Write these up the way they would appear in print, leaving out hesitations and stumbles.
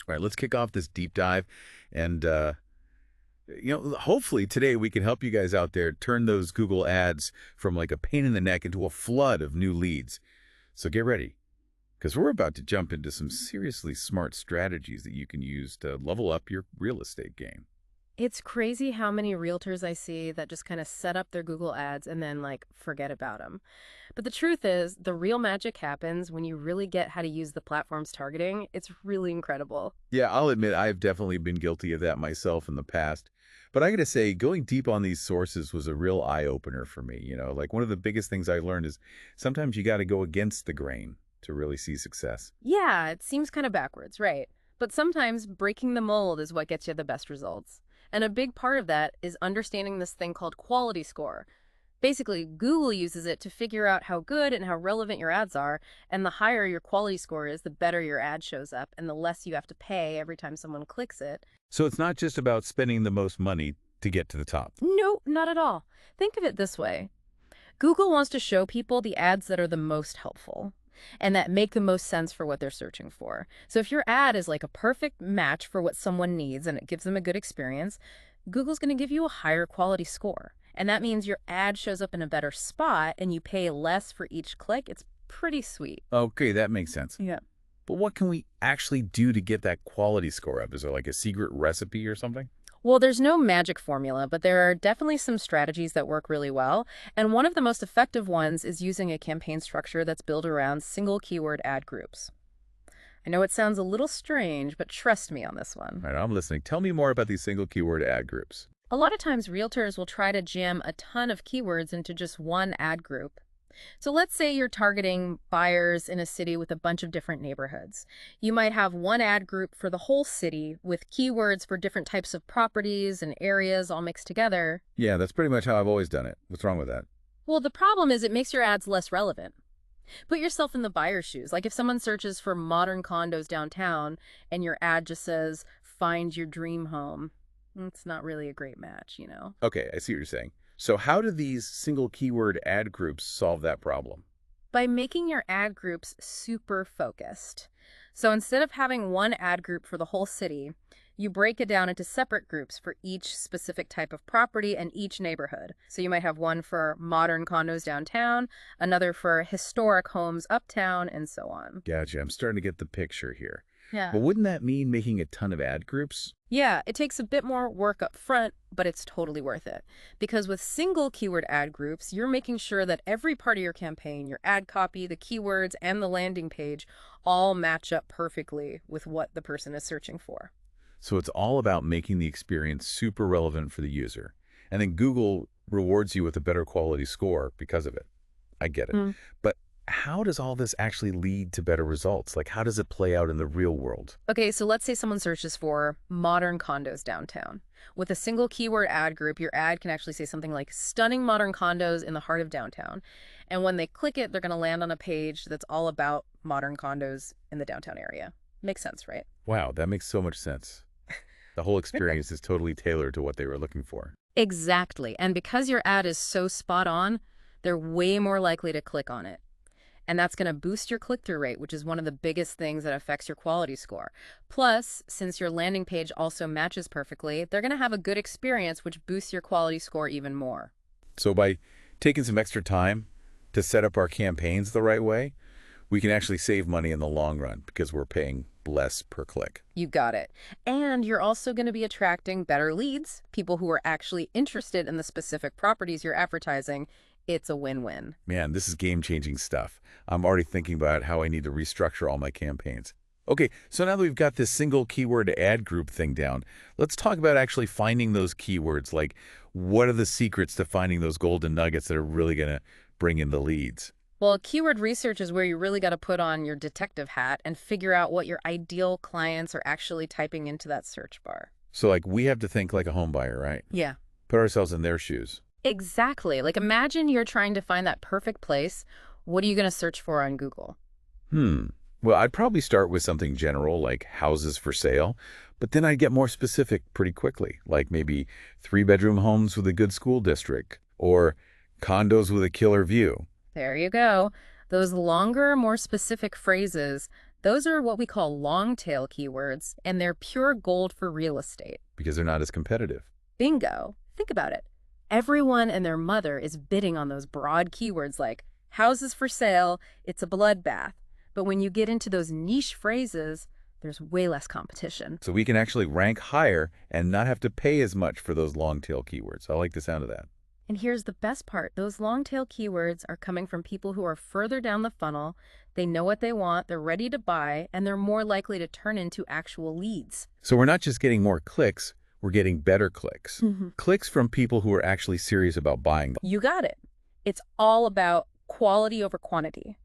All right, let's kick off this deep dive. And, hopefully today we can help you guys out there turn those Google ads from like a pain in the neck into a flood of new leads. So get ready, because we're about to jump into some seriously smart strategies that you can use to level up your real estate game. It's crazy how many realtors I see that just kind of set up their Google ads and then like forget about them. But the truth is, the real magic happens when you really get how to use the platform's targeting. It's really incredible. Yeah, I'll admit I've definitely been guilty of that myself in the past. But I got to say, going deep on these sources was a real eye-opener for me. Like one of the biggest things I learned is sometimes you got to go against the grain to really see success. Yeah, it seems kind of backwards, right? But sometimes breaking the mold is what gets you the best results. And a big part of that is understanding this thing called quality score. Basically, Google uses it to figure out how good and how relevant your ads are, and the higher your quality score is, the better your ad shows up, and the less you have to pay every time someone clicks it. So it's not just about spending the most money to get to the top. No, not at all. Think of it this way. Google wants to show people the ads that are the most helpful and that make the most sense for what they're searching for. So if your ad is like a perfect match for what someone needs and it gives them a good experience, Google's going to give you a higher quality score. And that means your ad shows up in a better spot and you pay less for each click. It's pretty sweet. Okay, that makes sense. Yeah. But what can we actually do to get that quality score up? Is there like a secret recipe or something? Well, there's no magic formula, but there are definitely some strategies that work really well. And one of the most effective ones is using a campaign structure that's built around single keyword ad groups. I know it sounds a little strange, but trust me on this one. All right, I'm listening. Tell me more about these single keyword ad groups. A lot of times, realtors will try to jam a ton of keywords into just one ad group. So let's say you're targeting buyers in a city with a bunch of different neighborhoods. You might have one ad group for the whole city with keywords for different types of properties and areas all mixed together. Yeah, that's pretty much how I've always done it. What's wrong with that? Well, the problem is it makes your ads less relevant. Put yourself in the buyer's shoes. Like if someone searches for modern condos downtown and your ad just says, find your dream home, it's not really a great match. Okay, I see what you're saying. So how do these single keyword ad groups solve that problem? By making your ad groups super focused. So instead of having one ad group for the whole city, you break it down into separate groups for each specific type of property and each neighborhood. So you might have one for modern condos downtown, another for historic homes uptown, and so on. Gotcha. I'm starting to get the picture here. Yeah. But wouldn't that mean making a ton of ad groups? Yeah, it takes a bit more work up front, but it's totally worth it. Because with single keyword ad groups, you're making sure that every part of your campaign, your ad copy, the keywords, and the landing page all match up perfectly with what the person is searching for. So it's all about making the experience super relevant for the user. And then Google rewards you with a better quality score because of it. I get it. But how does all this actually lead to better results? Like, how does it play out in the real world? Okay, so let's say someone searches for modern condos downtown. With a single keyword ad group, your ad can actually say something like stunning modern condos in the heart of downtown. And when they click it, they're going to land on a page that's all about modern condos in the downtown area. Makes sense, right? Wow, that makes so much sense. The whole experience is totally tailored to what they were looking for. Exactly. And because your ad is so spot on, they're way more likely to click on it. And that's going to boost your click-through rate, which is one of the biggest things that affects your quality score. Plus, since your landing page also matches perfectly, they're going to have a good experience, which boosts your quality score even more. So by taking some extra time to set up our campaigns the right way, we can actually save money in the long run because we're paying less per click. You got it. And you're also going to be attracting better leads, people who are actually interested in the specific properties you're advertising. It's a win-win. Man, this is game-changing stuff. I'm already thinking about how I need to restructure all my campaigns. Okay, so now that we've got this single keyword ad group thing down, let's talk about actually finding those keywords. Like, what are the secrets to finding those golden nuggets that are really going to bring in the leads? Well, keyword research is where you really got to put on your detective hat and figure out what your ideal clients are actually typing into that search bar. So, like, we have to think like a home buyer, right? Yeah. Put ourselves in their shoes. Exactly. Like imagine you're trying to find that perfect place. What are you going to search for on Google? Well, I'd probably start with something general like houses for sale, but then I'd get more specific pretty quickly, like maybe 3-bedroom homes with a good school district or condos with a killer view. There you go. Those longer, more specific phrases, Those are what we call long-tail keywords, and they're pure gold for real estate. Because they're not as competitive. Bingo. Think about it. Everyone and their mother is bidding on those broad keywords like houses for sale, it's a bloodbath. But when you get into those niche phrases, there's way less competition. So we can actually rank higher and not have to pay as much for those long-tail keywords. I like the sound of that. And here's the best part. Those long-tail keywords are coming from people who are further down the funnel. They know what they want, they're ready to buy, and they're more likely to turn into actual leads. So we're not just getting more clicks, we're getting better clicks. Mm-hmm. Clicks from people who are actually serious about buying. You got it. It's all about quality over quantity.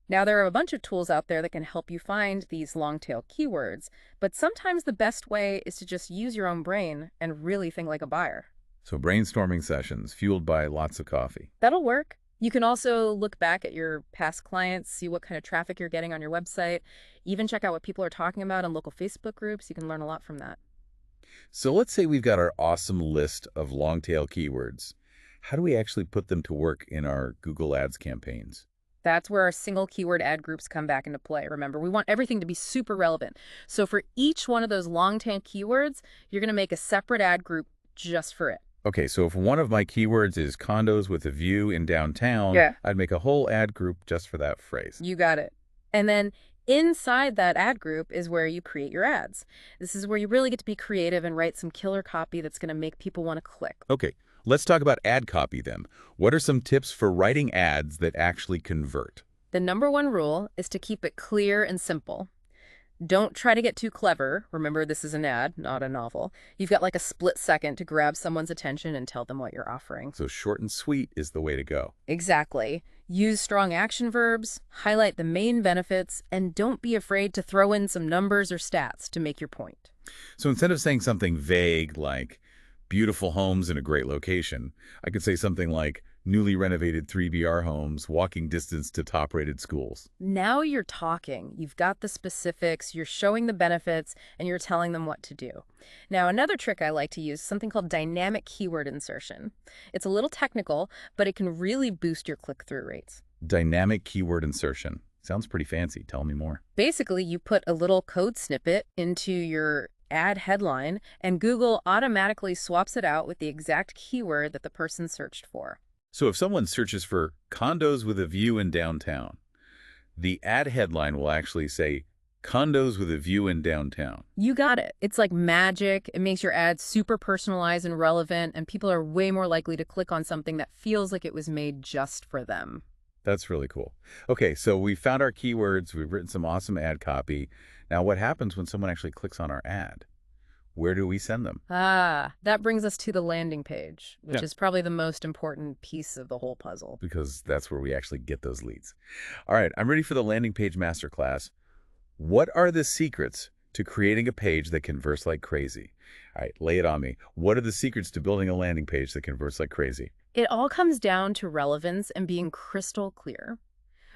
Now, there are a bunch of tools out there that can help you find these long-tail keywords, but sometimes the best way is to just use your own brain and really think like a buyer. So brainstorming sessions fueled by lots of coffee. That'll work. You can also look back at your past clients, see what kind of traffic you're getting on your website, even check out what people are talking about in local Facebook groups. You can learn a lot from that. So let's say we've got our awesome list of long-tail keywords. How do we actually put them to work in our Google Ads campaigns? That's where our single keyword ad groups come back into play. Remember, we want everything to be super relevant. So for each one of those long-tail keywords, you're going to make a separate ad group just for it. Okay, so if one of my keywords is condos with a view in downtown, I'd make a whole ad group just for that phrase. You got it. And then inside that ad group is where you create your ads. This is where you really get to be creative and write some killer copy that's going to make people want to click. Okay, let's talk about ad copy then. What are some tips for writing ads that actually convert? The number one rule is to keep it clear and simple. Don't try to get too clever. Remember, this is an ad, not a novel. You've got like a split second to grab someone's attention and tell them what you're offering. So short and sweet is the way to go. Exactly. Use strong action verbs, highlight the main benefits, and don't be afraid to throw in some numbers or stats to make your point. So instead of saying something vague like beautiful homes in a great location, I could say something like newly renovated 3BR homes, walking distance to top-rated schools. Now you're talking. You've got the specifics, you're showing the benefits, and you're telling them what to do. Now, another trick I like to use is something called dynamic keyword insertion. It's a little technical, but it can really boost your click-through rates. Dynamic keyword insertion. Sounds pretty fancy. Tell me more. Basically, you put a little code snippet into your ad headline, and Google automatically swaps it out with the exact keyword that the person searched for. So if someone searches for condos with a view in downtown, the ad headline will actually say condos with a view in downtown. You got it. It's like magic. It makes your ad super personalized and relevant, and people are way more likely to click on something that feels like it was made just for them. That's really cool. Okay, so we found our keywords. We've written some awesome ad copy. Now, what happens when someone actually clicks on our ad? Where do we send them? That brings us to the landing page, which Yeah. is probably the most important piece of the whole puzzle. Because that's where we actually get those leads. All right, I'm ready for the landing page masterclass. What are the secrets to creating a page that converts like crazy? All right, lay it on me. What are the secrets to building a landing page that converts like crazy? It all comes down to relevance and being crystal clear.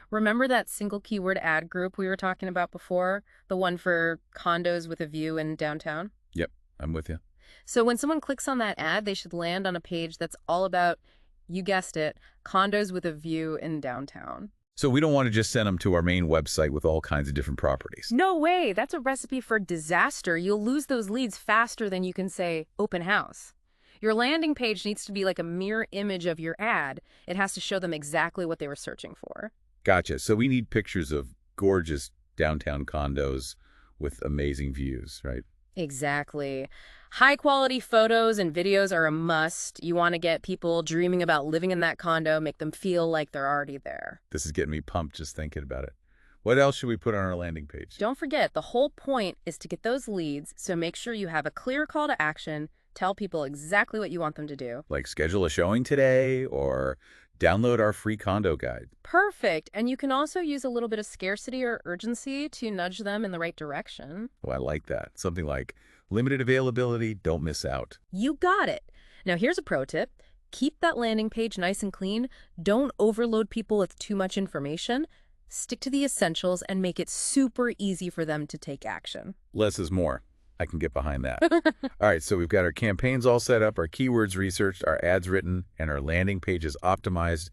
Remember that single keyword ad group we were talking about before? The one for condos with a view in downtown? Yep, I'm with you. So when someone clicks on that ad, they should land on a page that's all about, you guessed it, condos with a view in downtown. So we don't want to just send them to our main website with all kinds of different properties. No way. That's a recipe for disaster. You'll lose those leads faster than you can say open house. Your landing page needs to be like a mirror image of your ad. It has to show them exactly what they were searching for. Gotcha. So we need pictures of gorgeous downtown condos with amazing views, right? Exactly. High-quality photos and videos are a must. You want to get people dreaming about living in that condo, make them feel like they're already there. This is getting me pumped just thinking about it. What else should we put on our landing page? Don't forget, the whole point is to get those leads, so make sure you have a clear call to action, tell people exactly what you want them to do. Like schedule a showing today or download our free condo guide. Perfect. And you can also use a little bit of scarcity or urgency to nudge them in the right direction. Oh, I like that. Something like limited availability, don't miss out. You got it. Now here's a pro tip. Keep that landing page nice and clean. Don't overload people with too much information. Stick to the essentials and make it super easy for them to take action. Less is more. I can get behind that. All right, so we've got our campaigns all set up, our keywords researched, our ads written, and our landing pages optimized.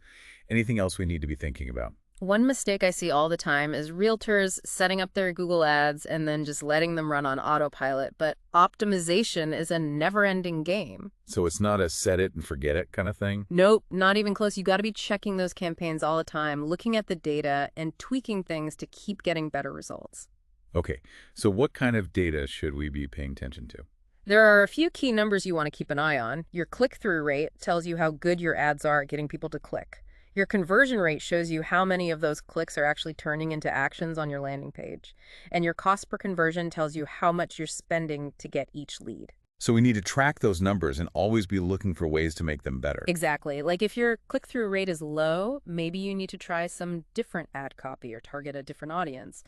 Anything else we need to be thinking about? One mistake I see all the time is realtors setting up their Google Ads and then just letting them run on autopilot, but optimization is a never-ending game. So it's not a set it and forget it kind of thing? Nope, not even close. You got to be checking those campaigns all the time, looking at the data and tweaking things to keep getting better results. Okay, so what kind of data should we be paying attention to? There are a few key numbers you want to keep an eye on. Your click-through rate tells you how good your ads are at getting people to click. Your conversion rate shows you how many of those clicks are actually turning into actions on your landing page. And your cost per conversion tells you how much you're spending to get each lead. So we need to track those numbers and always be looking for ways to make them better. Exactly. Like if your click-through rate is low, maybe you need to try some different ad copy or target a different audience.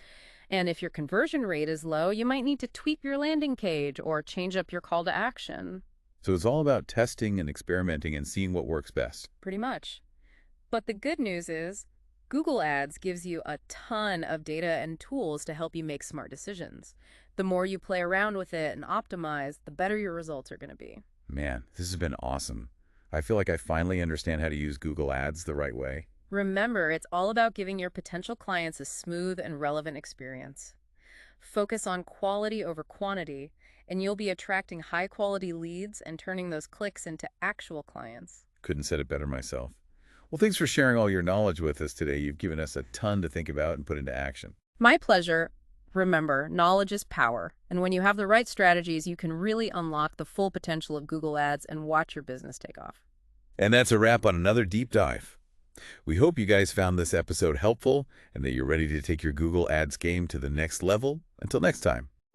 And if your conversion rate is low, you might need to tweak your landing page or change up your call to action. So it's all about testing and experimenting and seeing what works best. Pretty much. But the good news is, Google Ads gives you a ton of data and tools to help you make smart decisions. The more you play around with it and optimize, the better your results are going to be. Man, this has been awesome. I feel like I finally understand how to use Google Ads the right way. Remember, it's all about giving your potential clients a smooth and relevant experience. Focus on quality over quantity, and you'll be attracting high-quality leads and turning those clicks into actual clients. Couldn't said it better myself. Well, thanks for sharing all your knowledge with us today. You've given us a ton to think about and put into action. My pleasure. Remember, knowledge is power, and when you have the right strategies, you can really unlock the full potential of Google Ads and watch your business take off. And that's a wrap on another deep dive. We hope you guys found this episode helpful and that you're ready to take your Google Ads game to the next level. Until next time.